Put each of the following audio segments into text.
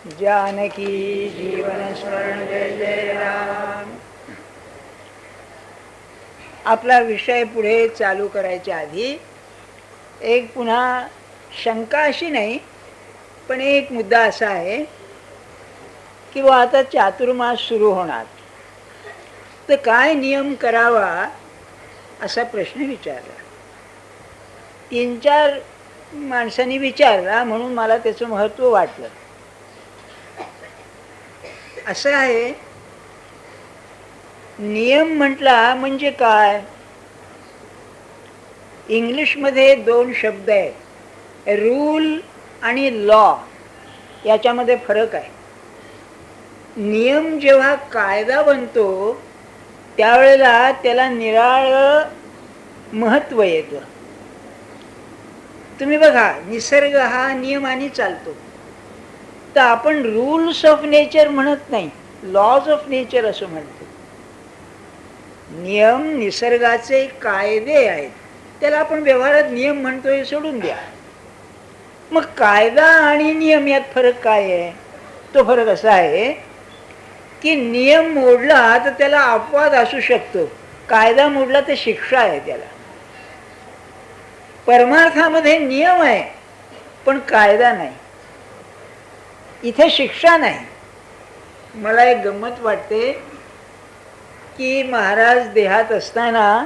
जानकी जीवन स्मरण जय जय राम. आपला विषय पुढे चालू करायच्या आधी एक पुन्हा शंका अशी नाही, पण एक मुद्दा असा आहे की आता चातुर्मास सुरू होणार, तर काय नियम करावा असा प्रश्न विचारला. 3-4 माणसांनी विचारला म्हणून मला त्याचं महत्त्व वाटलं. असं आहे, नियम म्हटला म्हणजे काय? इंग्लिशमध्ये 2 शब्द आहेत, रूल आणि लॉ. याच्यामध्ये फरक आहे. नियम जेव्हा कायदा बनतो त्यावेळेला त्याला निराळं महत्त्व येतं. तुम्ही बघा, निसर्ग हा नियमाने चालतो, तर आपण रूल्स ऑफ नेचर म्हणत नाही, लॉज ऑफ नेचर असं म्हणतो. नियम निसर्गाचे कायदे आहेत, त्याला आपण व्यवहारात नियम म्हणतो, हे सोडून द्या. मग कायदा आणि नियम यात फरक काय आहे? तो फरक असा आहे की नियम मोडला तर त्याला अपवाद असू शकतो, कायदा मोडला तर शिक्षा आहे त्याला. परमार्थामध्ये नियम आहे पण कायदा नाही, इथे शिक्षा नाही. मला एक गंमत वाटते की महाराज देहात असताना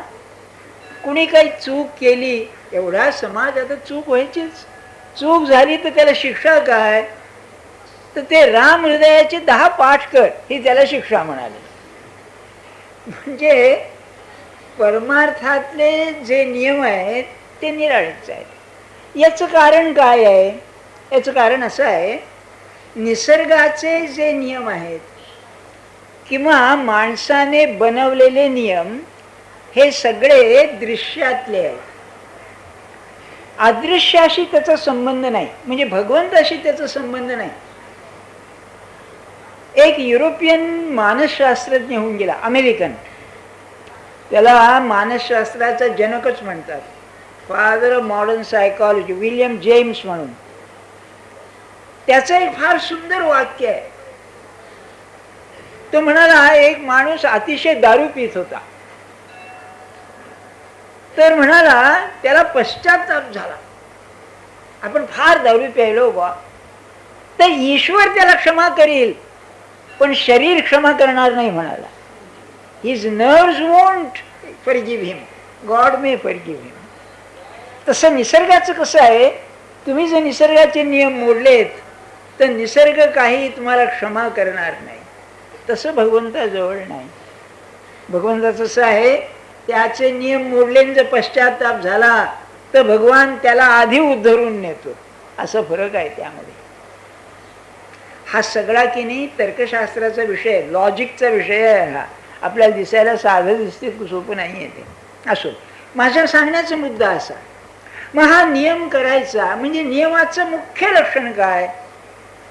कुणी काही चूक केली, एवढा समाज आता चूक व्हायचीच, चूक झाली तर त्याला शिक्षा काय? तर ते राम हृदयाचे 10 पाठ कर, ही त्याला शिक्षा म्हणाले. म्हणजे परमार्थातले जे नियम आहेत ते निराळेच आहेत. याचं कारण काय आहे? याचं कारण असं आहे, निसर्गाचे जे नियम आहेत किंवा माणसाने बनवलेले नियम हे सगळे दृश्यातले आहेत, अदृश्याशी त्याचा संबंध नाही, म्हणजे भगवंताशी त्याचा संबंध नाही. एक युरोपियन मानसशास्त्रज्ञ होऊन गेला, अमेरिकन, त्याला मानसशास्त्राचा जनकच म्हणतात, father of modern psychology, William James म्हणून. त्याचं एक फार सुंदर वाक्य आहे. तो म्हणाला, एक माणूस अतिशय दारू पित होता, तर म्हणाला त्याला पश्चाताप झाला, आपण फार दारू प्यायलो बा, तर ईश्वर त्याला क्षमा करील पण शरीर क्षमा करणार नाही म्हणाला. His nerves won't forgive him, God may forgive him. तसं निसर्गाचं कसं आहे, तुम्ही जर निसर्गाचे नियम मोडलेत तर निसर्ग काही तुम्हाला क्षमा करणार नाही. तसं भगवंताजवळ नाही. भगवंताचं असं आहे, त्याचे नियम मोडले जर पश्चाताप झाला तर भगवान त्याला आधी उद्धरून नेतो. असा फरक आहे त्यामध्ये. हा सगळा की नाही तर्कशास्त्राचा विषय, लॉजिकचा विषय आहे हा. आपल्याला दिसायला साधं दिसते, सोपं नाही आहे ते. असो, माझा सांगण्याचा मुद्दा असा, मग हा नियम करायचा म्हणजे नियमाचं मुख्य लक्षण काय?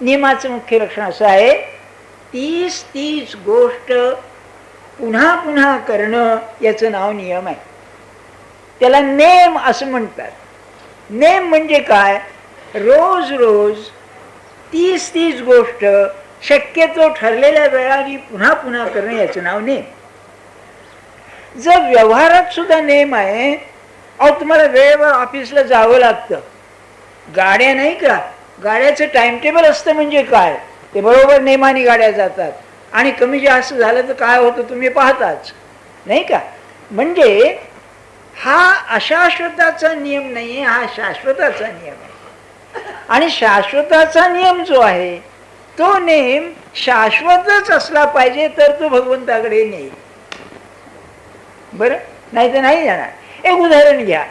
नियमाचं मुख्य लक्षण असं आहे, 30 गोष्ट पुन्हा पुन्हा करणं, याचं नाव नियम आहे. त्याला नेम असं म्हणतात. नेम म्हणजे काय? रोज रोज 30 गोष्ट शक्यतो ठरलेल्या वेळाने पुन्हा पुन्हा करणं, याचं नाव नेम. जर व्यवहारात सुद्धा नेम आहे, अहो तुम्हाला वेळेवर ऑफिसला जावं लागतं, गाड्या नाही का, गाड्याचं टाइम टेबल असतं म्हणजे काय, ते बरोबर नेमाने गाड्या जातात, आणि कमी जास्त झालं तर काय होतं तुम्ही पाहताच नाही का. म्हणजे हा अशाश्वताचा नियम नाही, हा शाश्वताचा नियम आहे. आणि शाश्वताचा नियम जो आहे तो नेम शाश्वतच असला पाहिजे, तर तो भगवंताकडे नेईल. बरं, नाही तर नाही जाणार. एक उदाहरण घ्या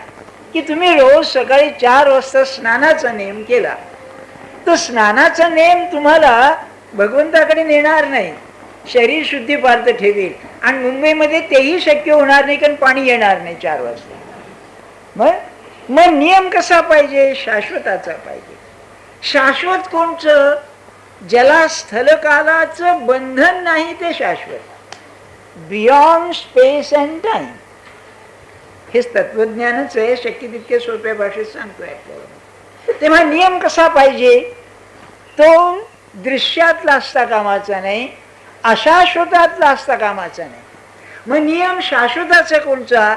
की तुम्ही रोज सकाळी 4 वाजता स्नानाचा नेम केला, तर स्नानाचा नेम तुम्हाला भगवंताकडे नेणार नाही, शरीर शुद्धी पार्थ ठेवील, आणि मुंबईमध्ये तेही शक्य होणार नाही कारण पाणी येणार नाही 4 वाजता. मग नियम कसा पाहिजे? शाश्वताचा पाहिजे. शाश्वत कोणचं? ज्याला स्थलकालाचं बंधन नाही ते शाश्वत, बियॉन्ड स्पेस अँड टाइम. हेच तत्वज्ञानच आहे, शक्य तितके सोप्या भाषेत सांगतोय आपल्याला. तेव्हा नियम कसा पाहिजे? तो दृश्यातला असता कामाचा नाही, अशाश्वतातला असता कामाचा नाही. मग नियम शाश्वताचा कोणचा?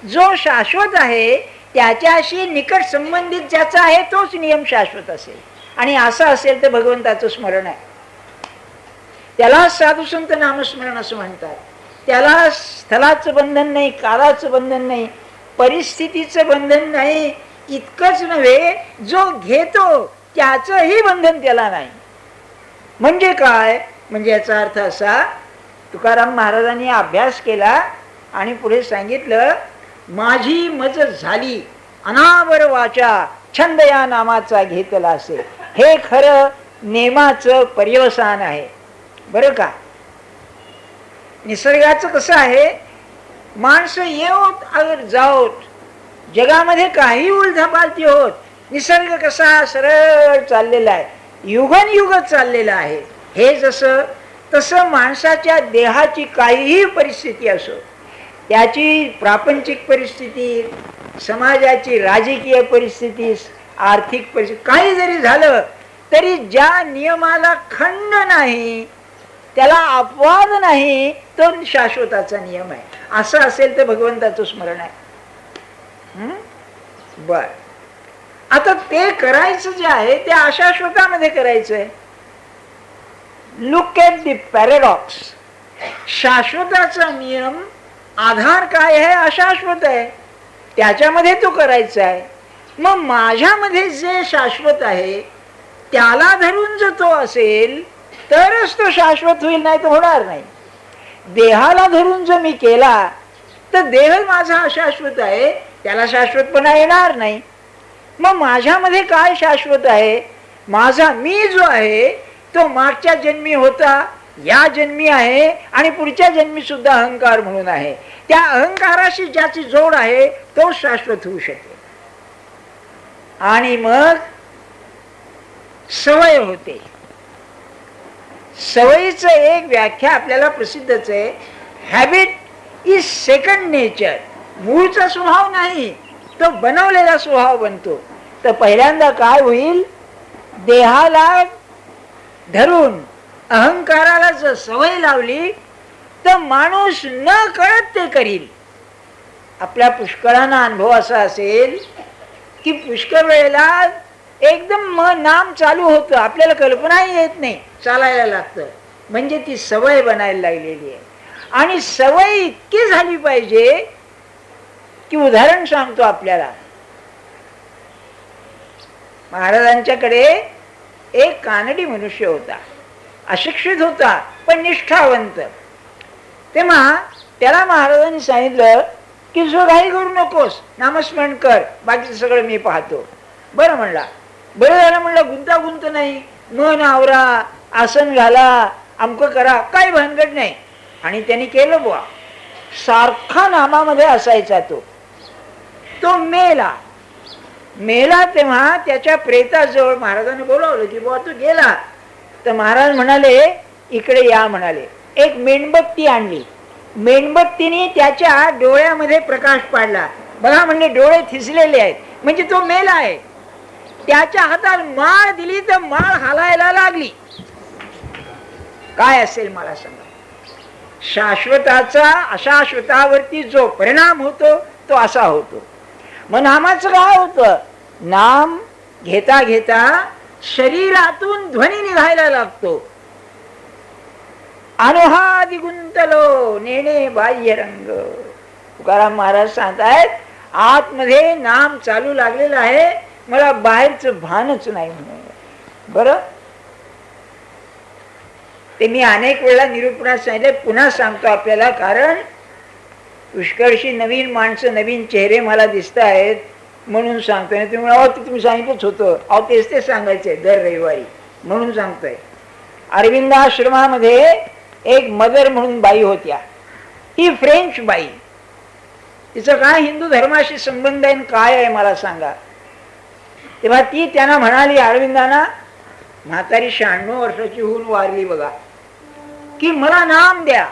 जो शाश्वत आहे त्याच्याशी निकट संबंधित ज्याचा आहे तोच नियम शाश्वत असेल. आणि असं असेल तर भगवंताचं स्मरण आहे. त्याला साधुसंत नामस्मरण असं म्हणतात. त्याला स्थलाचं बंधन नाही, काळाचं बंधन नाही, परिस्थितीचं बंधन नाही. इतकंच नव्हे, जो घेतो त्याचंही बंधन त्याला नाही. म्हणजे काय? म्हणजे याचा अर्थ असा, तुकाराम महाराजांनी अभ्यास केला आणि पुढे सांगितलं, माझी मज झाली अनावर वाचा, छंद या नामाचा घेतला असे. हे खरं नेमाचं पर्यवसान आहे. बरं का? निसर्गाचं कसं आहे, माणसं येवत अगर जाओत, जगामध्ये काही उलथापालथी होत, निसर्ग कसा सरळ चाललेला आहे, युगनयुग चाललेला आहे. हे जसं तसं माणसाच्या देहाची काहीही परिस्थिती असो, त्याची प्रापंचिक परिस्थिती, समाजाची राजकीय परिस्थिती, आर्थिक परिस्थिती, काही जरी झालं तरी ज्या नियमाला खंड नाही, त्याला अपवाद नाही, तो शाश्वताचा नियम आहे. असं असेल तर भगवंताचं स्मरण आहे. बर, आता ते करायचं जे आहे ते अशाश्वतामध्ये करायचं आहे. Look at the paradox. शाश्वताचा नियम आधार काय आहे? अशाश्वत आहे, त्याच्यामध्ये तो करायचा आहे. मग माझ्यामध्ये जे शाश्वत आहे त्याला धरून जर तो असेल तरच तो शाश्वत होईल, नाही तर होणार नाही. देहाला धरून जर मी केला तर देह माझा अशाश्वत आहे, त्याला शाश्वतपणा येणार नाही. मग माझ्यामध्ये काय शाश्वत आहे? माझा मी जो आहे तो मागच्या जन्मी होता, या जन्मी आहे आणि पुढच्या जन्मी सुद्धा अहंकार म्हणून आहे. त्या अहंकाराशी ज्याची जोड आहे तो शाश्वत होऊ शकेल. आणि मग सवय होते. सवयीचं एक व्याख्या आपल्याला प्रसिद्धच आहे, हॅबिट इज सेकंड नेचर. मूळचा स्वभाव नाही, तो बनवलेला स्वभाव बनतो. तर पहिल्यांदा काय होईल? देहाला धरून अहंकाराला जर सवय लावली तर माणूस न कळत ते करील. आपल्या पुष्कळांना अनुभव असा असेल की पुष्कळ वेळेला एकदम नाम चालू होतं, आपल्याला कल्पनाही येत नाही, चालायला लागतं. म्हणजे ती सवय बनायला लागलेली आहे. आणि सवय इतकी झाली पाहिजे की उदाहरण सांगतो आपल्याला. महाराजांच्याकडे एक कानडी मनुष्य होता, अशिक्षित होता पण निष्ठावंत. तेव्हा त्याला महाराजांनी सांगितलं की जो घाई करू नकोस, नामस्मरण कर, बाकीचं सगळं मी पाहतो. बरं म्हणला. बरं झालं म्हणलं, गुंतागुंत नाही, मन आवरा, आसन घाला, अमकं करा, काही भानगड नाही. आणि त्यांनी केलं बुवा. सारखा नामामध्ये असायचा तो. तो मेला. तेव्हा त्याच्या प्रेताजवळ महाराजांनी बोलावलं की बुवा तू गेला. तर महाराज म्हणाले इकडे या म्हणाले. एक मेणबत्ती आणली. मेणबत्तीने त्याच्या डोळ्यामध्ये प्रकाश पाडला. बघा म्हणले डोळे थिसलेले आहेत, म्हणजे तो मेला आहे. त्याच्या हातात माळ दिली तर माळ हालायला लागली. काय असेल मला सांगा? शाश्वताचा अशाश्वतावरती जो परिणाम होतो तो असा होतो. मग नामाचं काय होतं? नाम घेता घेता शरीरातून ध्वनी निघायला लागतो. अनुहादी गुंतलो नेणे बाह्य रंग. तुकाराम महाराज सांगतायत आतमध्ये नाम चालू लागलेलं आहे, मला बाहेरचं भानच नाही म्हणून. बरं, ते मी अनेक वेळा निरूपणात सांगितले, पुन्हा सांगतो आपल्याला. कारण पुष्कळशी नवीन माणसं, नवीन चेहरे मला दिसत आहेत म्हणून सांगतोय. तुम्ही अहो ते तुम्ही सांगितलंच होतं, अहो तेच ते सांगायचंय दर रविवारी म्हणून सांगतोय. अरविंद आश्रमामध्ये एक मदर म्हणून बाई होत्या. ही फ्रेंच बाई. तिचं काय हिंदू धर्माशी संबंध आहे काय आहे मला सांगा. तेव्हा ती त्यांना म्हणाली, अरविंदांना, म्हातारी 96 वर्षाची होऊन वारली बघा, की मला नाम द्या.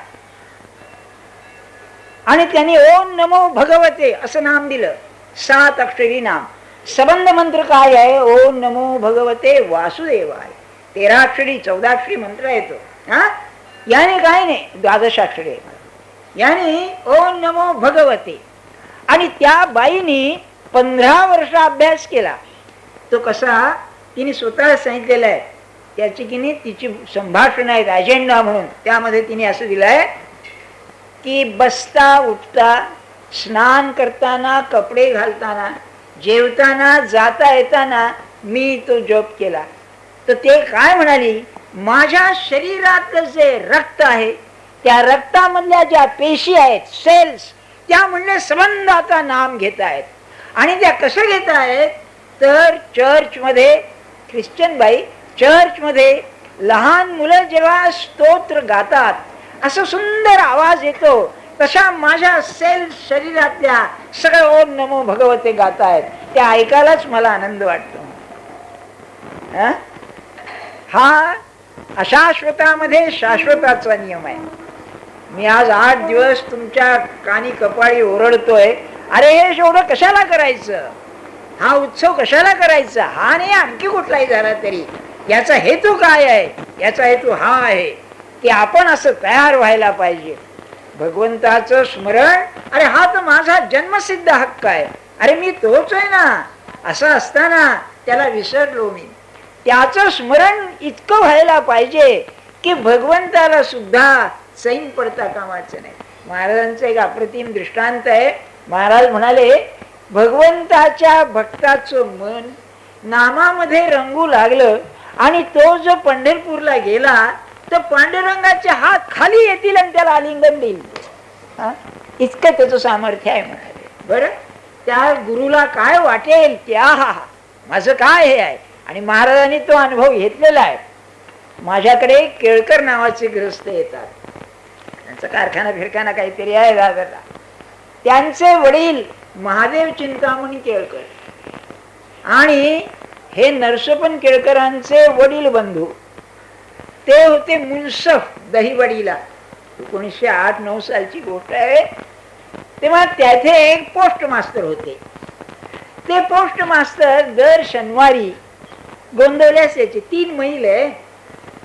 आणि त्यांनी ओम नमो भगवते असं नाम दिलं. 7 अक्षरी नाम. संबंध मंत्र काय आहे? ओम नमो भगवते वासुदेवाय. 13 अक्षरी 14 अक्षरी मंत्र येतो. हा, याने काय नाही, 12 अक्षरी आहे. याने ओम नमो भगवते. आणि त्या बाईनी 15 वर्ष अभ्यास केला. तो कसा, तिने स्वतः सांगितलेला आहे. त्याची की नाही तिची संभाषण आहेत अजेंडा म्हणून. त्यामध्ये तिने असं दिलंय की बसता उठता, स्नान करताना, कपडे घालताना, जेवताना, जाता येताना मी तो जप केला. तर ते काय म्हणाली, माझ्या शरीरातलं जे रक्त आहे, त्या रक्तामधल्या ज्या पेशी आहेत, सेल्स, त्या म्हणले संबंध आता नाम घेत आहेत. आणि त्या कसं घेत आहेत, तर चर्चमध्ये, ख्रिश्चन बाई चर्चमध्ये लहान मुलं जेव्हा स्तोत्र गातात, असं सुंदर आवाज येतो, तशा माझ्या सेल्स शरीरातल्या सगळं ओम नमो भगवते गात आहेत. ते ऐकायलाच मला आनंद वाटतो. हा अशाश्वतामध्ये शाश्वताचा नियम आहे. मी आज 8 दिवस तुमच्या कानी कपाळी ओरडतोय, अरे हे एवढं कशाला करायचं, हा उत्सव कशाला करायचा, हा नाही आणखी कुठलाही झाला तरी याचा हेतू काय आहे. याचा हेतू हा आहे की आपण असं तयार व्हायला पाहिजे. भगवंताचं स्मरण, अरे हा तर माझा जन्मसिद्ध हक्क आहे, अरे मी तोच आहे ना, असं असताना त्याला विसरलो मी. त्याचं स्मरण इतकं व्हायला पाहिजे की भगवंताला सुद्धा सैन पडता कामाचं नाही. महाराजांचं एक अप्रतिम दृष्टांत आहे. महाराज म्हणाले, भगवंताच्या भक्ताचं मन नामामध्ये रंगू लागलं आणि तो जो पंढरपूरला गेला तर पांडुरंगाचे हात खाली येतील आणि त्याला आलिंगन देईल. इतकं त्याचं सामर्थ्य आहे म्हणाले. बरं, त्या गुरुला काय वाटेल की आहा माझं काय हे आहे. आणि महाराजांनी तो अनुभव घेतलेला आहे. माझ्याकडे केळकर नावाचे गृहस्थ येतात, त्यांचा कारखाना फिरखाना काहीतरी आहे दादरला. त्यांचे वडील महादेव चिंतामणी केळकर आणि हे नरसोपन केळकरांचे वडील बंधू, ते होते मुन्सफ दहिवडीला. 1908-9 सालची गोष्ट आहे. तेव्हा त्याथे एक पोस्ट मास्तर होते. ते पोस्ट मास्तर दर शनिवारी गोंदवल्यास यायचे. 3 मैल आहे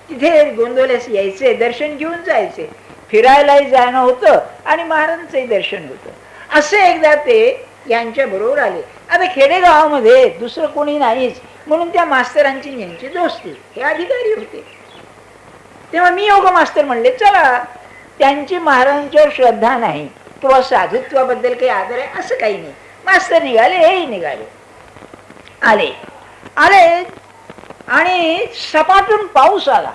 तिथे गोंदवल्यास यायचे, दर्शन घेऊन जायचे. फिरायलाही जाणं होतं आणि महाराजांचंही दर्शन होतं. असे एकदा ते यांच्या बरोबर आले. आता खेडेगावामध्ये दुसरं कोणी नाहीच म्हणून त्या मास्तरांची यांची दोस्ती. हे अधिकारी होते. तेव्हा मी योग मास्तर म्हणले चला. त्यांची महाराजांच्यावर श्रद्धा नाही किंवा साधुत्वाबद्दल काही आदर आहे असं काही नाही. मास्तर निघाले, हेही निघाले. आले आणि सपाटून पाऊस आला.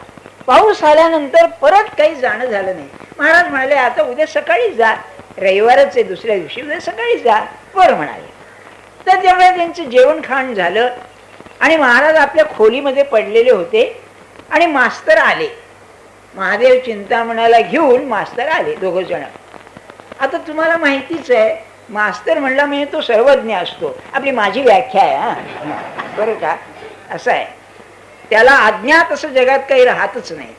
पाऊस आल्यानंतर परत काही जाणं झालं नाही. महाराज म्हणाले आता उद्या सकाळी जा, रविवारच आहे, दुसऱ्या दिवशी उद्या सकाळी जा. बरं म्हणाले. तर तेव्हा त्यांचं जेवण खाण झालं आणि महाराज आपल्या खोलीमध्ये पडलेले होते आणि मास्तर आले. महादेव चिंतामणाला घेऊन मास्तर आले, 2 जण. आता तुम्हाला माहितीच आहे, मास्तर म्हणला म्हणजे तो सर्वज्ञ असतो. आपली माझी व्याख्या आहे, बरं का, असं आहे. त्याला अज्ञात असं जगात काही राहतच नाही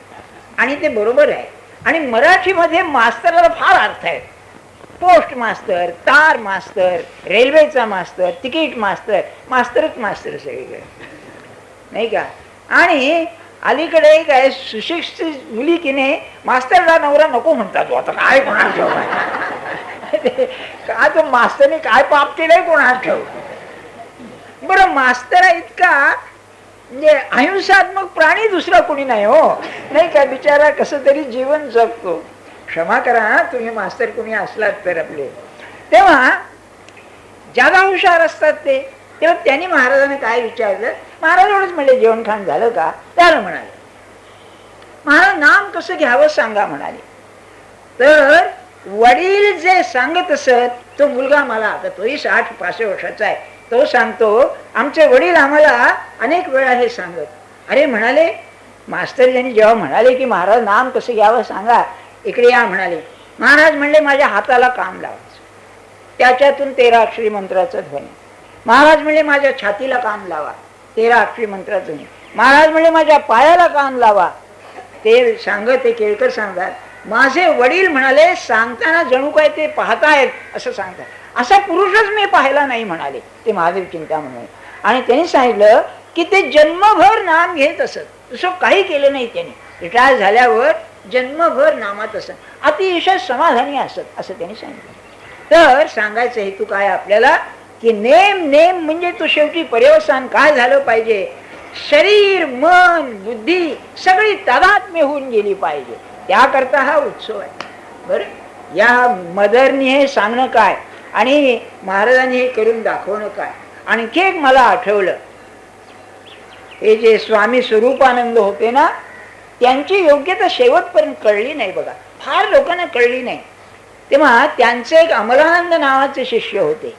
आणि ते बरोबर आहे. आणि मराठीमध्ये मास्तराला फार अर्थ आहे. पोस्ट मास्तर, तार मास्तर, रेल्वेचा मास्तर, तिकीट मास्तर, मास्तरच मास्तर सगळीकडे, नाही का. आणि अलीकडे काय सुशिक्षित मुली की नाही मास्तरला नवरा नको म्हणतात. आता काय कोणाला ठेव, का तो मास्तरने काय पाप केलंय कोणाला ठेव. बरं, मास्तर इतका म्हणजे अहिंसात्मक प्राणी दुसरा कोणी नाही हो, नाही का. बिचारा कसं तरी जीवन जगतो. क्षमा करा तुम्ही मास्तर कोणी असलात तर आपले. तेव्हा ज्यादा हुशार असतात ते. तेव्हा त्यांनी महाराजांना काय विचारलं, महाराज एवढंच म्हणले जेवण खाण झालं का, त्याला म्हणाले महाराज नाम कसं घ्यावं सांगा म्हणाले. तर वडील जे सांगत असत तो मुलगा मला, आता तोही 60-65 वर्षाचा आहे, तो सांगतो. आमचे वडील आम्हाला अनेक वेळा हे सांगत. अरे म्हणाले मास्तर यांनी जेव्हा म्हणाले की महाराज नाम कसं घ्यावं सांगा, इकडे या म्हणाले. महाराज म्हणले माझ्या हाताला काम लावायचं, त्याच्यातून 13 अक्षरी मंत्राचा ध्वनी. महाराज म्हणले माझ्या छातीला काम लावा, 13 अक्षरी मंत्राचा ध्वनी. महाराज म्हणले माझ्या पायाला काम लावा. ते सांगत, ते केळकर सांगतात. माझे वडील म्हणाले सांगताना जणू काय ते पाहतायत असं सांगतात. असा पुरुषच मी पाहिला नाही म्हणाले ते महादेव चिंतामणी. आणि त्यांनी सांगितलं की ते जन्मभर नाम घेत असत. दुसरं काही केलं नाही त्याने. रिटायर झाल्यावर जन्मभर नामात असत, अतिशय समाधानी असत असं त्यांनी सांगितलं. तर सांगायचं हेतू काय आपल्याला, की नेम नेम म्हणजे तो शेवटी पर्यवसान काय झालं पाहिजे, शरीर मन बुद्धी सगळी तादात्म्य होऊन गेली पाहिजे. त्याकरता हा उत्सव आहे. बरं, या मदरनी हे सांगणं काय आणि महाराजांनी हे करून दाखवणं काय. आणखी एक मला आठवलं, हे जे स्वामी स्वरूपानंद होते ना, त्यांची योग्यता शेवटपर्यंत कळली नाही बघा, फार लोकांना कळली नाही. तेव्हा त्यांचे एक अमलानंद नावाचे शिष्य होते,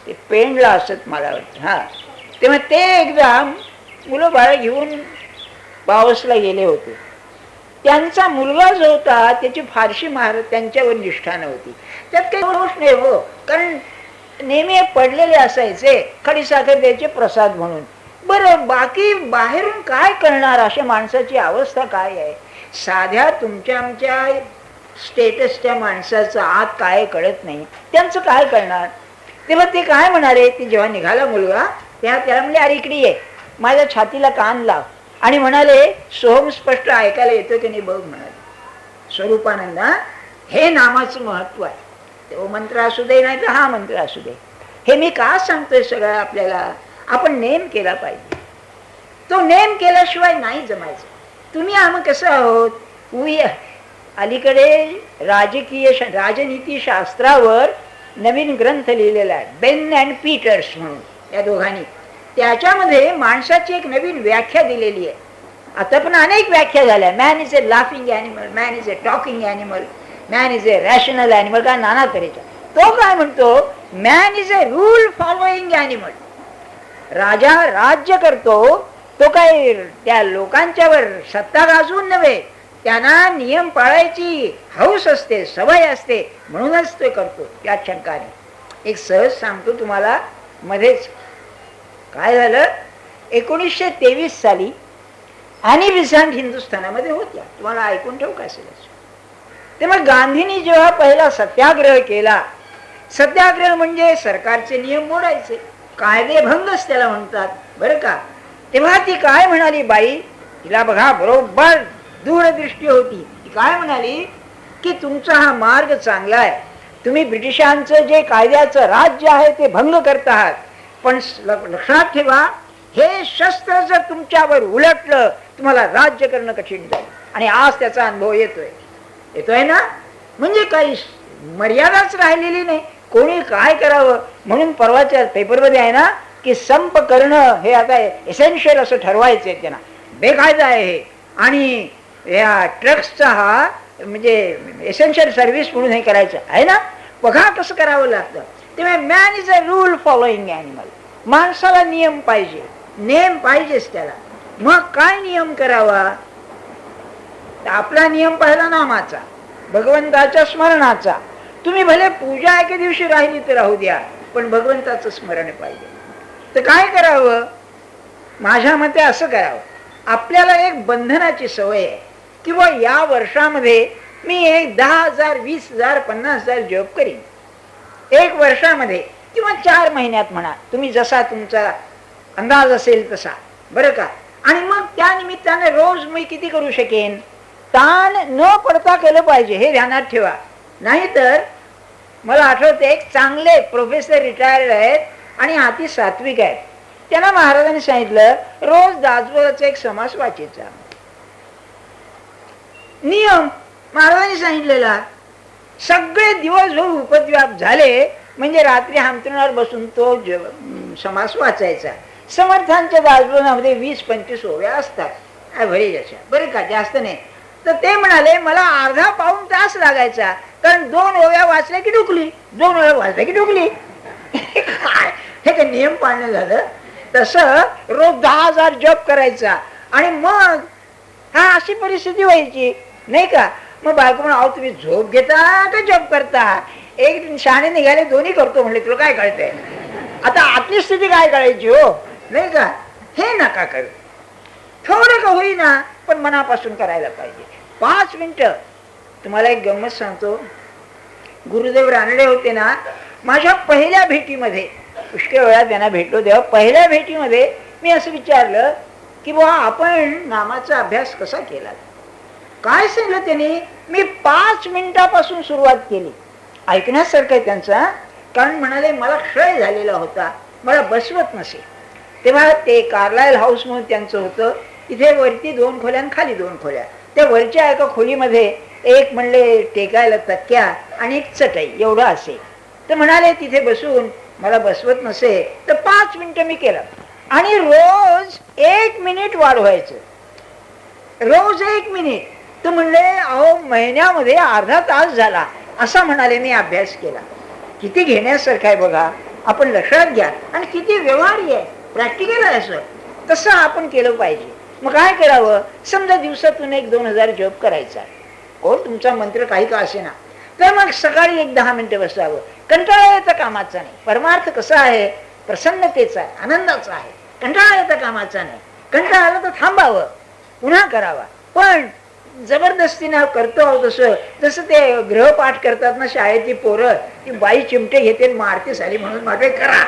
ते पेंडला असत मला वाटतं. हा, तेव्हा ते एकदा मुलं बाळ घेऊन पावसला गेले होते. त्यांचा मुलगा जो होता त्याची फारशी महाराज त्यांच्यावर निष्ठा नव्हती. त्यात काही दोष नाही हो, कारण नेहमी पडलेले असायचे, खडीसाखर द्यायचे प्रसाद म्हणून. बरं, बाकी बाहेरून काय कळणार, अशा माणसाची अवस्था काय आहे. साध्या तुमच्या आमच्या स्टेटसच्या माणसाचं आत काय कळत नाही, त्यांचं काय कळणार. तेव्हा ते काय म्हणाले, ते जेव्हा निघाला मुलगा तेव्हा त्याला म्हणले, अरे इकडे ये, माझ्या छातीला कान लाव. आणि म्हणाले, सोहम स्पष्ट ऐकायला येतं की नाही बघ. म्हणाले, स्वरूपानंदा हे नामाचं महत्व आहे. तो मंत्र असू दे नाही तर हा मंत्र असू दे, हे मी का सांगतोय सगळं आपल्याला. आपण नेम केला पाहिजे, तो नेम केल्याशिवाय नाही जमायचं. तुम्ही आम्ही कसं आहोत, अलीकडे राजनीती शास्त्रावर नवीन ग्रंथ लिहिलेला आहे, बेन अँड पीटर्स म्हणून, या दोघांनी. त्याच्यामध्ये माणसाची एक नवीन व्याख्या दिलेली आहे. आता पण अनेक व्याख्या झाल्या. Man is a laughing animal, man is a talking animal, man is a rational animal, काय नाना तऱ्हेच्या. तो काय म्हणतो, man is a rule following animal. राजा राज्य करतो, तो काय त्या लोकांच्यावर सत्ता गाजवून नव्हे, त्यांना नियम पाळायची हौस असते, सवय असते, म्हणूनच ते करतो त्या शंकाने. एक सहज सांगतो तुम्हाला. मध्येच काय झालं, 1923 साली आणि बिझंट हिंदुस्थानामध्ये होत्या, तुम्हाला ऐकून ठेवू का असेल. तेव्हा गांधींनी जेव्हा पहिला सत्याग्रह केला, सत्याग्रह म्हणजे सरकारचे नियम मोडायचे, कायदेभंगच त्याला म्हणतात बरं का. तेव्हा ती काय म्हणाली बाई, तिला बघा बरोबर दूरदृष्टी होती. ती काय म्हणाली, की तुमचा हा मार्ग चांगला आहे, तुम्ही ब्रिटिशांचं जे कायद्याचं राज्य आहे ते भंग करत आहात, पण लक्षात ठेवा, हे शस्त्र जर तुमच्यावर उलटलं तुम्हाला राज्य करणं कठीण जाईल. आणि आज त्याचा अनुभव येतोय ना. म्हणजे काही मर्यादाच राहिलेली नाही, कोणी काय करावं. म्हणून परवाच्या पेपरमध्ये आहे ना, की संप करणं हे आता एसेन्शियल असं ठरवायचं आहे त्यांना, बेकायदा आहे हे. आणि या ट्रक्सचा हा म्हणजे एसेन्शियल सर्व्हिस म्हणून हे करायचं आहे ना. बघा कसं करावं लागतं. तेव्हा man is a rule following animal, माणसाला नियम पाहिजे, नेम पाहिजेच त्याला. मग काय नियम करावा, आपला नियम पाहिला नामाचा, भगवंताच्या स्मरणाचा. तुम्ही भले पूजा एके दिवशी राहिली तर राहू द्या, पण भगवंताचं स्मरण पाहिजे. तर काय करावं, माझ्या मते असं करावं, आपल्याला एक बंधनाची सवय आहे, किंवा या वर्षामध्ये मी एक 10,000 20,000 50,000 जप करीन एक वर्षामध्ये, किंवा 4 महिन्यात म्हणा, तुम्ही जसा तुमचा अंदाज असेल तसा बरं का. आणि मग त्या निमित्ताने रोज मी किती करू शकेन, ताण न पडता केलं पाहिजे, हे ध्यानात ठेवा. नाहीतर मला आठवते, एक चांगले प्रोफेसर रिटायर्ड आहेत आणि हाती सात्विक आहेत, त्यांना महाराजांनी सांगितलं रोज दासबोधाचा एक समास वाचायचा. नियम महाराजांनी सांगितलेला. सगळे दिवसभर उपद्व्याप झाले म्हणजे रात्री अंथरुणावर बसून तो समास वाचायचा. समर्थांच्या दासबोधामध्ये 20-25 ओव्या असतात, ॲव्हरेज अशा बरं का, जास्त नाही. तर ते म्हणाले मला अर्धा पाऊण तास लागायचा, कारण 2 ओव्या वाचल्या की डुकली, 2 ओव्या वाचल्या की डुकली. काय हे काय नियम पाळणं झालं. तसं रोज 10,000 जप करायचा. आणि मग हा अशी परिस्थिती व्हायची नाही का. मग बायको म्हणून, अहो तुम्ही झोप घेता का जप करता. एक शहाणे निघाले, दोन्ही करतो म्हणले, तुला काय कळतंय. आता आतली स्थिती काय कळायची हो नाही का. हे नका करू, थोडं का होईना पण मनापासून करायला पाहिजे. 5 मिनिटं. तुम्हाला एक गंमत सांगतो. गुरुदेव रानडे होते ना, माझ्या पहिल्या भेटीमध्ये, पुष्कळ वेळा त्यांना भेटलो, तेव्हा पहिल्या भेटीमध्ये मी असं विचारलं, की बुवा आपण नामाचा अभ्यास कसा केला. काय सांगितलं त्यांनी, मी 5 मिनिटापासून सुरुवात केली. ऐकण्यासारखं आहे त्यांचा, कारण म्हणाले मला क्षय झालेला होता, मला बसवत नसे. तेव्हा ते कार्लायल हाऊस म्हणून त्यांचं होतं, इथे वरती 2 खोल्या आणि खाली 2 खोल्या. त्या वरच्या एका खोलीमध्ये एक म्हणले टेकायला तक्क्या आणि एक चटई एवढं असे. तर म्हणाले तिथे बसून मला बसवत नसे तर 5 मिनिटं मी केलं. आणि रोज 1 मिनिट वाढवायचं, रोज 1 मिनिट. तर म्हणले अहो महिन्यामध्ये अर्धा तास झाला असा म्हणाले मी अभ्यास केला. किती घेण्यासारखं आहे बघा, आपण लक्षात घ्या. आणि किती व्यवहारी आहे, प्रॅक्टिकल आहे. असं तसं आपण केलं पाहिजे. मग काय करावं, समजा दिवसातून 1-2 जप करायचा, हो तुमचा मंत्र काही का असे ना, तर मग सकाळी 10 मिनिटं बसावं. कंटाळा येता कामाचा नाही. परमार्थ कसा आहे, प्रसन्नतेचा आहे, आनंदाचा आहे. कंटाळा येता कामाचा नाही. कंटाळा आला तर थांबावं, पुन्हा करावा. पण जबरदस्तीनं करतो आहोत तसं, जसं ते गृहपाठ करतात ना शाळेची पोरं, ती बाई चिमटे घेते मारते साली म्हणून मागे करा.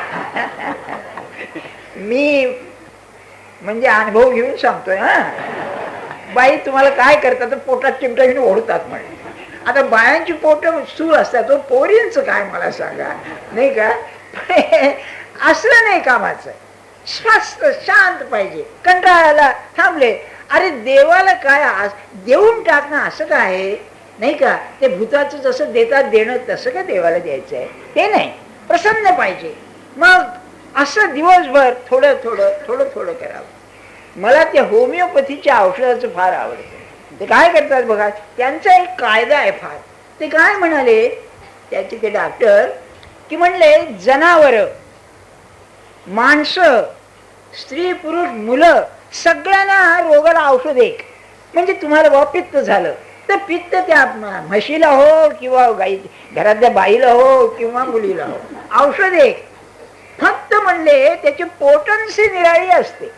मी म्हणजे अनुभव घेऊन सांगतोय. बाई तुम्हाला काय करतात, पोटात चिमटा घेऊन ओढतात म्हणे. आता बायांची पोट सूर असतात, तो पोरींचं काय मला सांगा, नाही का. असलं नाही कामाचं, शांत शांत पाहिजे. कंटाळाला थांबले, अरे देवाला काय देऊन टाकणं असं काय आहे, नाही का. ते भूताचं जसं देतात देणं तसं का देवाला द्यायचं आहे, ते नाही. प्रसन्न पाहिजे. मग असं दिवसभर थोडं थोडं थोडं थोडं करावं. मला त्या होमिओपॅथीच्या औषधाचं फार आवडतं. ते काय करतात बघा, त्यांचा एक कायदा आहे फार. ते काय म्हणाले त्याचे ते डॉक्टर, की म्हणले जनावर, माणसं, स्त्री पुरुष, मुलं सगळ्यांना रोगाला औषध एक. म्हणजे तुम्हाला बाबा पित्त झालं तर पित्त त्या म्हशीला हो किंवा गाई घरातल्या बाईला हो किंवा मुलीला हो, औषध एक. फक्त म्हणले त्याची पोटन्सी निराळी असते.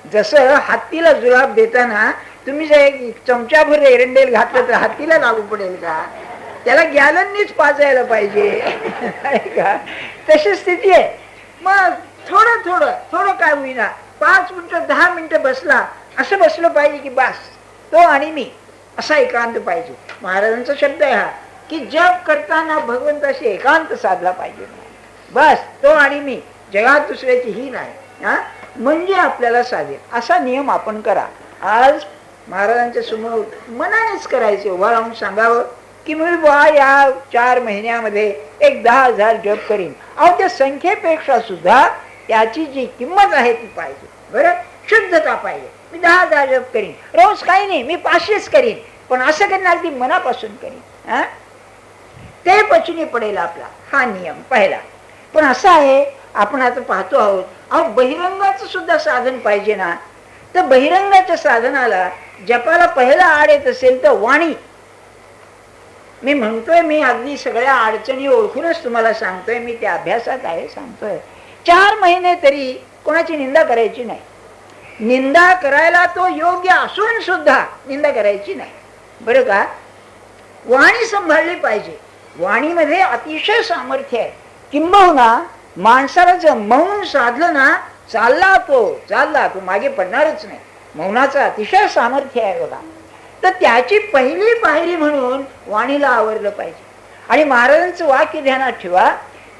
जसं हत्तीला जुलाब देताना तुम्ही जर एक चमचाभर एरंडेल घातलं तर हत्तीला लागू पडेल का, त्याला गॅलननीच पाजायला पाहिजे का. तशी स्थिती आहे. मग थोडं थोडं थोडं काय होईना, 5 मिनिटं 10 मिनिटं बसला, असं बसलं पाहिजे की बस तो आणि मी असा एकांत पाहिजे. महाराजांचा शब्द आहे हा, की जप करताना भगवंताशी एकांत साधला पाहिजे. बस तो आणि मी, जगात दुसऱ्याची ही नाही, म्हणजे आपल्याला साधेल. असा नियम आपण करा. आज महाराजांच्या समोर मनानेच करायचे, उभा राहून सांगावं की मी बा या 4 महिन्यामध्ये 10,000 जप करीन. अहो त्या संख्येपेक्षा सुद्धा त्याची जी किंमत आहे ती पाहिजे. बरं, शुद्धता पाहिजे. मी 10,000 जप करीन, रोज काही नाही, मी 500च करीन, पण असं करणार ती मनापासून करीन. ते पचनी पडेल आपला, हा नियम पहिला. पण असं आहे, आपण आता पाहतो आहोत, अहो बहिरंगाचं सुद्धा साधन पाहिजे ना. तर बहिरंगाच्या साधनाला जपाला पहिला आड येत असेल तर वाणी. मी म्हणतोय, मी अगदी सगळ्या अडचणी ओळखूनच तुम्हाला सांगतोय, मी त्या अभ्यासात आहे सांगतोय. 4 महिने तरी कोणाची निंदा करायची नाही. निंदा करायला तो योग्य असून सुद्धा निंदा करायची नाही. बरं का. वाणी सांभाळली पाहिजे. वाणीमध्ये अतिशय सामर्थ्य आहे. किंबहुना माणसाला जर मौन साधलं ना, चालला तो मागे पडणारच नाही. मौनाचं अतिशय सामर्थ्य आहे बघा. तर त्याची पहिली पायरी म्हणून वाणीला आवरलं पाहिजे. आणि महाराजांचं वाक्य ध्यानात ठेवा,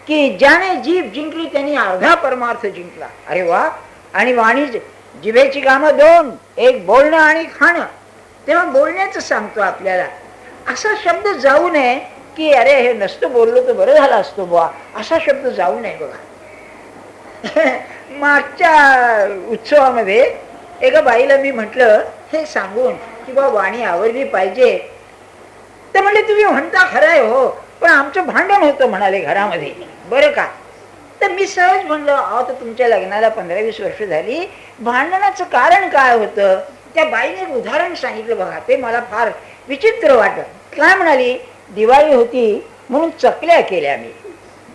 की ज्याने जीभ जिंकली त्यांनी अर्धा परमार्थ जिंकला. अरे वा. आणि वाणी जिभेची कामं 2, एक बोलणं आणि खाणं. तेव्हा बोलण्याचं सांगतो आपल्याला. असा शब्द जाऊ नये की अरे हे नसतं बोललो तर बरं झालं असतो बुवा, असा शब्द जाऊ नये बघा. मागच्या उत्सवामध्ये एका बाईला मी म्हटलं हे सांगून की बा वाणी आवरली पाहिजे. तर म्हणले तुम्ही म्हणता खरं आहे हो, पण आमचं भांडण होतं म्हणाले घरामध्ये. बरं का. तर मी सहज म्हणलं अहो तर तुमच्या लग्नाला 15-20 वर्ष झाली, भांडणाचं कारण काय होतं. त्या बाईने एक उदाहरण सांगितलं बघा, ते मला फार विचित्र वाटलं. काय म्हणाली, दिवाळी होती म्हणून चकल्या केल्या मी.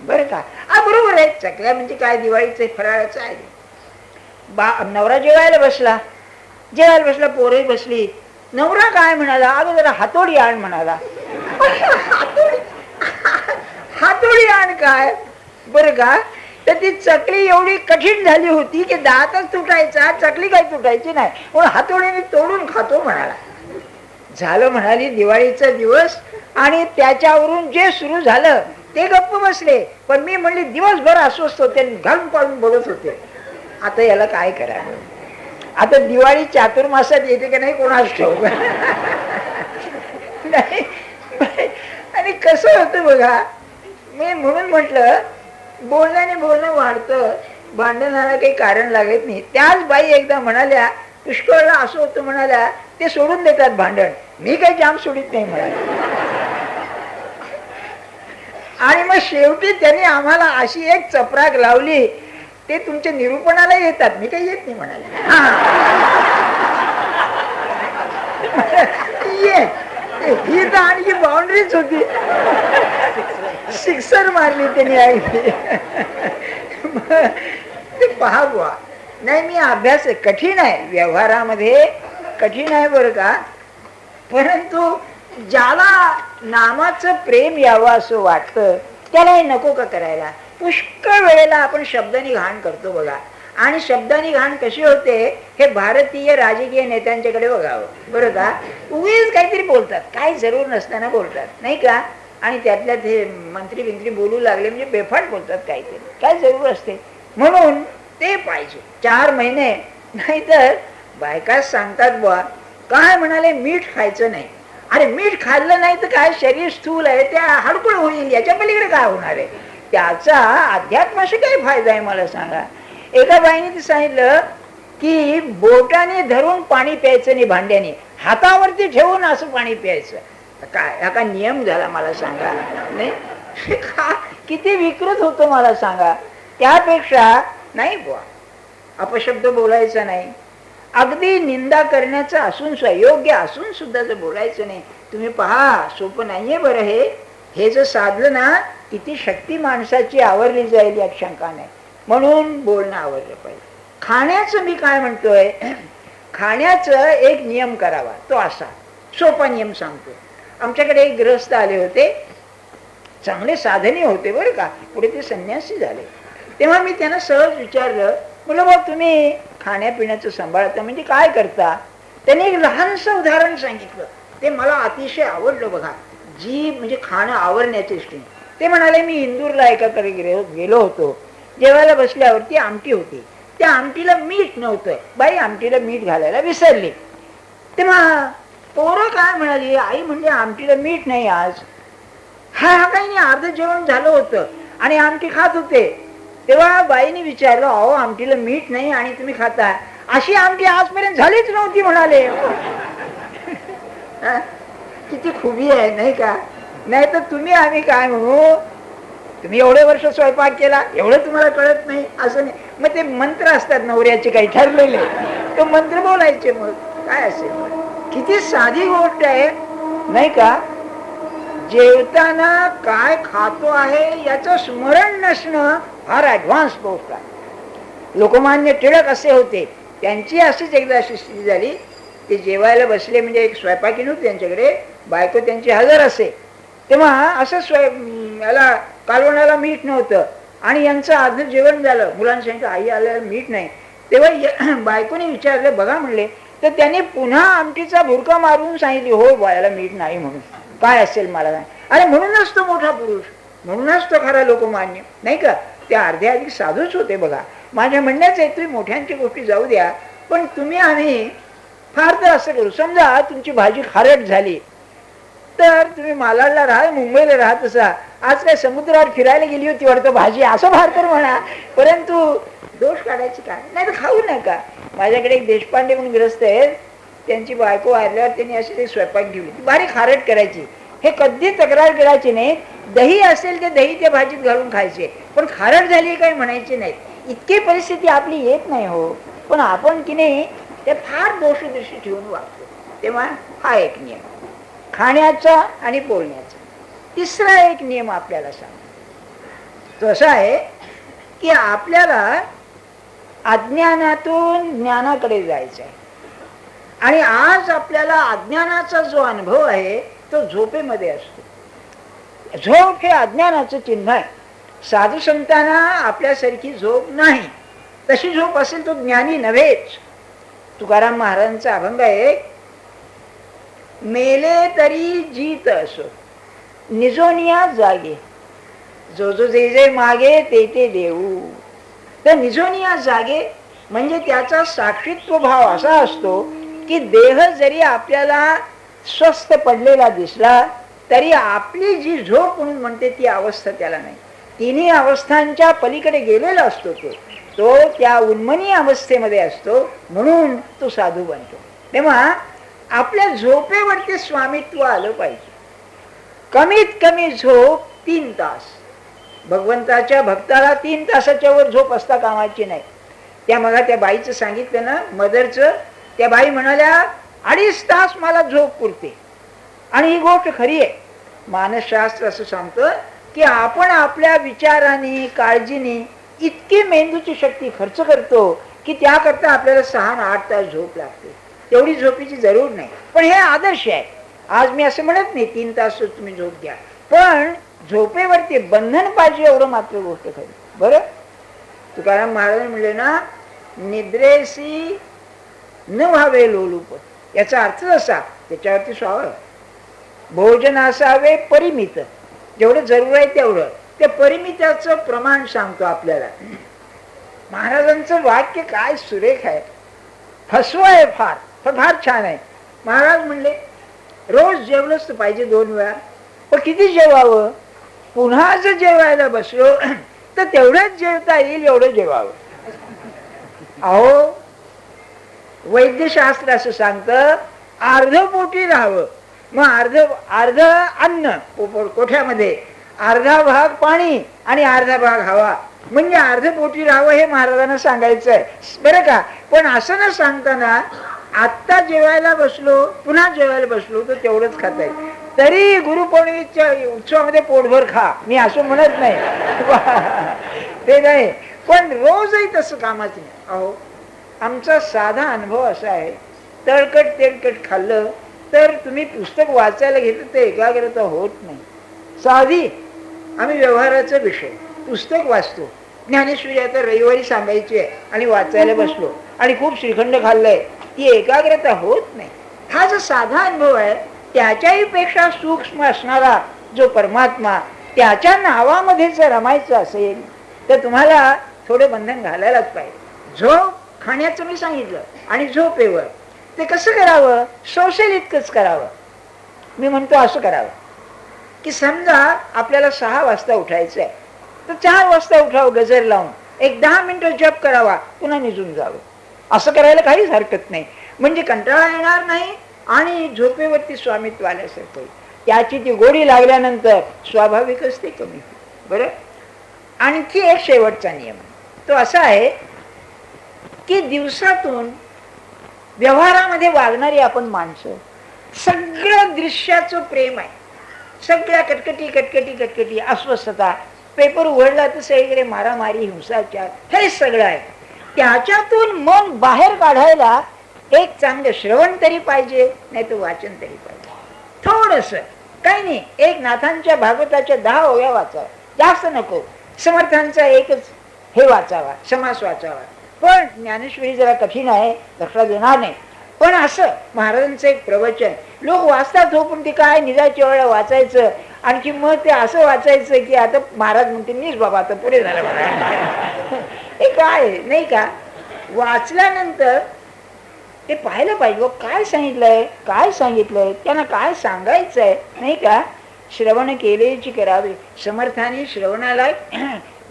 बरं का. बरोबर आहे, चकल्या म्हणजे काय, दिवाळीचं फराळाचं आहे. नवरा जेवायला बसला, पोरही बसली. नवरा काय म्हणाला, अगं जरा हातोडी आण म्हणाला. हातोडी आण काय. बरं का. तर ती चकली एवढी कठीण झाली होती की दातच तुटायचा, चकली काही तुटायची नाही, म्हणून हातोडीने तोडून खातो म्हणाला. झालं म्हणाली दिवाळीचा दिवस, आणि त्याच्यावरून जे सुरू झालं ते गप्प बसले. पण मी म्हणली दिवसभर अस्वस्थ होते, घालून पाडून बोलत होते. आता याला काय करावं? आता दिवाळी चातुर्मासात येते की नाही कोणाच ठाऊक नाही. आणि कसं होतं बघा, मी म्हणून म्हटलं बोलण्याने बोलणं वाढतं, भांडणाला काही कारण लागत नाही. त्याच बाई एकदा म्हणाल्या, पुष्कळला असं होतं म्हणाल्या, ते सोडून देतात भांडण, मी काही जाम सोडित नाही म्हणाले. आणि मग शेवटी त्यांनी आम्हाला अशी एक चपराक लावली, ते तुमच्या निरूपणाला येतात, मी काही येत नाही म्हणाले. ही तर आणखी बाउंड्रीच होती, सिक्सर मारली त्यांनी अगदी. ते पहा बुवा, नाही मी अभ्यास कठीण आहे, व्यवहारामध्ये कठीण आहे बरं का, परंतु ज्याला नामाचं प्रेम यावं असं वाटतं त्यालाही नको का करायला. पुष्कळ वेळेला आपण शब्दांनी घाण करतो बघा, आणि शब्दांनी घाण कशी होते हे भारतीय राजकीय नेत्यांच्याकडे बघावं बरं का. उगीच काहीतरी बोलतात, काही जरूर नसताना बोलतात नाही का, आणि त्यातल्या ते मंत्री बिंत्री बोलू लागले म्हणजे बेफाट बोलतात, काहीतरी काय जरूर असते. म्हणून ते पाहिजे 4 महिने, नाहीतर बायकाच सांगतात बुवा काय म्हणाले मीठ खायचं नाही. अरे मीठ खाल्लं नाही तर काय, शरीर स्थूल आहे, त्या हडकुळ होईल, याच्या पलीकडे काय होणार आहे. त्याचा अध्यात्माशी काय फायदा आहे मला सांगा. एका बाईने ते सांगितलं की बोटाने धरून पाणी प्यायचं नाही, भांड्याने हातावरती ठेवून असं पाणी प्यायचं. काय हा का नियम झाला मला सांगा. नाही किती विकृत होतो मला सांगा. त्यापेक्षा नाही बुवा, अपशब्द बोलायचा नाही, अगदी निंदा करण्याचं असून योग्य असून सुद्धा जर बोलायचं नाही. तुम्ही पहा सोपं नाहीये बरं हे जर साधलं ना, किती शक्ती माणसाची आवरली जाईल यात शंका नाही. म्हणून बोलणं आवरलं पाहिजे. खाण्याचं मी काय म्हणतोय, खाण्याचं एक नियम करावा, तो असा सोपा नियम सांगतो. आमच्याकडे एक गृहस्थ आले होते, चांगले साधनी होते बरं का, पुढे ते संन्यासी झाले. तेव्हा मी त्यांना सहज विचारलं, म्हटलं बघ तुम्ही खाण्यापिण्याचं सांभाळता म्हणजे काय करता. त्यांनी एक लहानसं उदाहरण सांगितलं, ते मला अतिशय आवडलं बघा, जी म्हणजे खाणं आवडण्याची दृष्टीने. ते म्हणाले मी इंदूरला एकाकडे गेलो होतो, जेवायला बसल्यावरती आमटी होती, त्या आमटीला मीठ नव्हतं, बाई आमटीला मीठ घालायला विसरली. तेव्हा पोरं काय म्हणाली, आई म्हणजे आमटीला मीठ नाही आज. हा काही नाही, अर्ध जेवण झालं होतं आणि आमटी खात होते. तेव्हा बाईने विचारलं, अहो आमटीला मीठ नाही आणि तुम्ही खाता, अशी आमटी आजपर्यंत झालीच नव्हती म्हणाले. किती खुबी आहे नाही का. नाही तर तुम्ही आम्ही काय म्हणू, तुम्ही एवढे वर्ष स्वयंपाक केला एवढं तुम्हाला कळत नाही असं नाही. मग ते मंत्र असतात नवऱ्याचे काही ठरलेले, तो मंत्र बोलायचे. मग काय असेल, किती साधी गोष्ट आहे नाही का. जेवताना काय खातो आहे याचं स्मरण नसणं फार ऍडव्हान्स गोष्ट आहे. लोकमान्य टिळक असे होते, त्यांची अशीच एकदा अशी स्थिती झाली, ते जेवायला बसले म्हणजे एक स्वयंपाकी नव्हते त्यांच्याकडे, बायको त्यांची हजर असे. तेव्हा असं याला कालवणाला मीठ नव्हतं आणि यांचं अर्ध जेवण झालं. मुलांनी सांगितलं आई आल्याला मीठ नाही. तेव्हा बायकोने विचारलं बघा म्हणले, तर त्याने पुन्हा आमटीचा भुरका मारून सांगितली हो बायाला मीठ नाही म्हणून. काय असेल मला नाही. अरे म्हणूनच तो मोठा पुरुष, म्हणूनच तो खरा लोकमान्य नाही का. ते अर्धे अधिक साधूच होते बघा. माझ्या म्हणण्याचं आहे, तुम्ही मोठ्यांची गोष्टी जाऊ द्या, पण तुम्ही आम्ही फार तर असं करू. समजा तुमची भाजी खारट झाली तर तुम्ही मालाडला राहा, मुंबईला राहत असा, आज काय समुद्रावर फिरायला गेली होती वाटतं भाजी, असं फार तर म्हणा, परंतु दोष काढायची काय नाही तर खाऊ नका. माझ्याकडे एक देशपांडे म्हणून ग्रस्त आहेत, त्यांची बायको वारल्यावर त्यांनी अशी ते स्वयंपाक घेऊन ती बारीक खारट करायची. हे कधी तक्रार करायची नाही, दही असेल ते दही त्या भाजीत घालून खायचे, पण खारट झाली काही म्हणायचे नाही. इतकी परिस्थिती आपली येत नाही हो, पण आपण की नाही ते फार दोषदृष्टी ठेवून वागतो. तेव्हा हा एक नियम खाण्याचा आणि बोलण्याचा. तिसरा एक नियम आपल्याला सांग, तो असा आहे की आपल्याला अज्ञानातून ज्ञानाकडे जायचं आहे. आणि आज आपल्याला अज्ञानाचा जो अनुभव आहे तो झोपेमध्ये असतो. झोप हे अज्ञानाचं चिन्ह आहे. साधू संतांना आपल्यासारखी झोप नाही. तशी झोप असेल तो ज्ञानी नव्हेच. तुकाराम महाराजांचा अभंग आहे, मेले तरी जीत असो निजोनिया जागे, जो जो जे जे मागे ते ते देऊ. तर निजोनिया जागे म्हणजे त्याचा साक्षीत्व भाव असा असतो की देह जरी आपल्याला स्वस्थ पडलेला दिसला तरी आपली जी झोप म्हणून म्हणते ती अवस्था त्याला नाही. तिन्ही अवस्थांच्या पलीकडे गेलेला असतो तो त्या उन्मनी अवस्थेमध्ये असतो, म्हणून तो साधू बनतो. तेव्हा आपल्या झोपेवरती स्वामित्व आलं पाहिजे. कमीत कमी झोप 3 तास. भगवंताच्या भक्ताला 3 तासाच्या वर झोप असता कामाची नाही. त्या मला त्या बाईचं सांगितलं ना, मदरचं, त्या बाई म्हणाल्या 2.5 तास मला झोप पुरते. आणि ही गोष्ट खरी आहे. मानसशास्त्र असं सांगतं की आपण आपल्या विचारांनी काळजीनी इतकी मेंदूची शक्ती खर्च करतो की त्याकरता आपल्याला 6 आणि 8 तास झोप लागते. तेवढी झोपेची जरूर नाही. पण हे आदर्श आहे. आज मी असं म्हणत नाही 3 तास तुम्ही झोप घ्या, पण झोपेवरती बंधन पाहिजे एवढं मात्र गोष्ट खरी. बरं, तुकाराम महाराज म्हणले ना, निद्रेसी न व्हावे लोलूप. याचा अर्थ असा, त्याच्यावरती स्वावं. भोजन असावे परिमित, जेवढं जरूर आहे तेवढं. ते परिमिताचं प्रमाण सांगतो आपल्याला. महाराजांचं वाक्य काय सुरेख आहे, फसवं आहे फार, पण फार छान आहे. महाराज म्हणले रोज जेवलंच तर पाहिजे 2 वेळा, पण किती जेवावं? पुन्हा जर जेवायला बसलो तर तेवढंच जेवता येईल एवढं जेवावं. अहो, वैद्यशास्त्र असं सांगतं अर्ध पोटी राहावं. मग अर्ध अन्न कोठ्यामध्ये, अर्धा भाग पाणी आणि अर्धा भाग हवा, म्हणजे अर्ध पोटी राहावं हे महाराजांना सांगायचं आहे. बरं का? पण असं न सांगताना आत्ता जेवायला बसलो पुन्हा जेवायला बसलो तर तेवढंच खाता येईल. तरी गुरुपौर्णिमेच्या उत्सवामध्ये पोटभर खा, मी असं म्हणत नाही ते नाही, पण रोजही तसं कामाचं नाही. अहो, आमचा साधा अनुभव असा आहे, तळकट तेलकट खाल्लं तर तुम्ही पुस्तक वाचायला घेतलं तर एकाग्रता होत नाही. साधी आम्ही व्यवहाराचा विषय पुस्तक वाचतो. ज्ञानेश्वरी आता रविवारी सांगायची आहे आणि वाचायला बसलो आणि खूप श्रीखंड खाल्लंय, ती एकाग्रता होत नाही. हा जो साधा अनुभव आहे त्याच्याही पेक्षा सूक्ष्म असणारा जो परमात्मा, त्याच्या नावामध्ये जर रमायचं असेल तर तुम्हाला थोडं बंधन घालायलाच पाहिजे. झोप खाण्याचं मी सांगितलं आणि झोपेवर ते कसं करावं, सोशल इतकंच करावं. मी म्हणतो असं करावं की समजा आपल्याला 6 वाजता उठायचं आहे तर 4 वाजता उठावं, गजर लावून 1-10 मिनिटं जप करावा, पुन्हा निघून जावं. असं करायला काहीच हरकत नाही. म्हणजे कंटाळा येणार नाही आणि झोपेवरती स्वामित्व आल्यासारखं. त्याची ती गोडी लागल्यानंतर स्वाभाविकच ते कमी होईल. बरं, आणखी एक शेवटचा नियम तो असा आहे की दिवसातून व्यवहारामध्ये वागणारी आपण माणसं, सगळं दृश्याचं प्रेम आहे, सगळ्या कटकटी, अस्वस्थता, पेपर उघडला तर सगळीकडे मारामारी, हिंसाचार, हे सगळं आहे. त्याच्यातून मन बाहेर काढायला एक चांगलं श्रवण तरी पाहिजे, नाही तर वाचन तरी पाहिजे. थोडस काही नाही, एक नाथांच्या भागवताच्या 10 ओव्या वाचावा, जास्त नको. समर्थांचा एकच हे वाचावा, समास वाचावा. पण ज्ञानेश्वरी जरा कठीण आहे, लक्षात येणार नाही. पण असं महाराजांचं एक प्रवचन लोक वाचतात हो, पण ते काय निजाच्या वेळेला वाचायचं, आणखी मग ते असं वाचायचं की आता महाराज म्हणते मीच बाबा आता पुढे झालं हे काय नाही का. वाचल्यानंतर ते पाहिलं पाहिजे काय सांगितलंय त्यांना, काय सांगायचंय नाही का. श्रवण केलेची करावे. समर्थाने श्रवणाला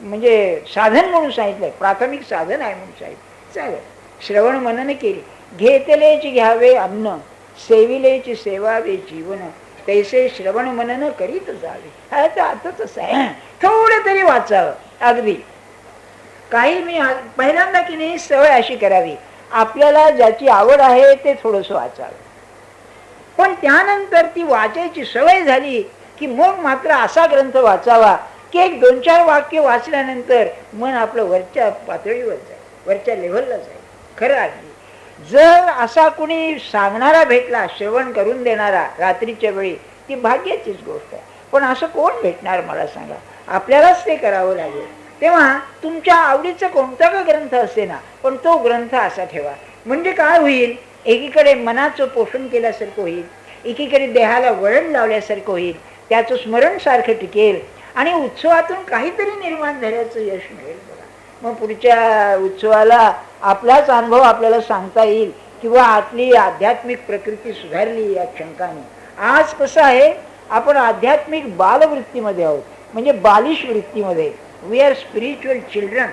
म्हणजे साधन म्हणून सांगितलंय, प्राथमिक साधन आहे म्हणून सांगितलं. चालेल, श्रवण मनन केले. घेतलेची घ्यावे अन्न, सेविलेची सेवावे जीवन, तैसे श्रवण मनन करीत जावे. ह्याचा अर्थ तसा आहे. थोडं तरी वाचावं. अगदी काही मी पहिल्यांदा की नाही सवय अशी करावी, आपल्याला ज्याची आवड आहे ते थोडंसं वाचावं. पण त्यानंतर ती वाचायची सवय झाली की मग मात्र असा ग्रंथ वाचावा की 1-2-4 वाक्य वाचल्यानंतर मन आपलं वरच्या पातळीवर जाईल, वरच्या लेव्हलला जाईल. खरं अगदी जर असा कुणी सांगणारा भेटला, श्रवण करून देणारा रात्रीच्या वेळी, ती भाग्याचीच गोष्ट आहे. पण असं कोण भेटणार मला सांगा. आपल्यालाच ते करावं लागेल. तेव्हा तुमच्या आवडीचा कोणता का ग्रंथ असे ना, पण तो ग्रंथ असा ठेवा. म्हणजे काय होईल, एकीकडे मनाचं पोषण केल्यासारखं होईल, एकीकडे देहाला वळण लावल्यासारखं होईल, त्याचं स्मरण सारखं टिकेल आणि उत्सवातून काहीतरी निर्माण झाल्याचं यश मिळेल. बघा, मग पुढच्या उत्सवाला आपलाच अनुभव आपल्याला सांगता येईल किंवा आपली आध्यात्मिक प्रकृती सुधारली या शंकाने. आज कसं आहे, आपण आध्यात्मिक बालवृत्तीमध्ये आहोत, म्हणजे बालिश वृत्तीमध्ये. We are spiritual children.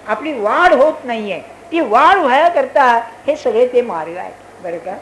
आपली वाढ होत नाहीये. ती वाढ व्हायकरता हे सगळे ते मार्ग आहेत बरं का.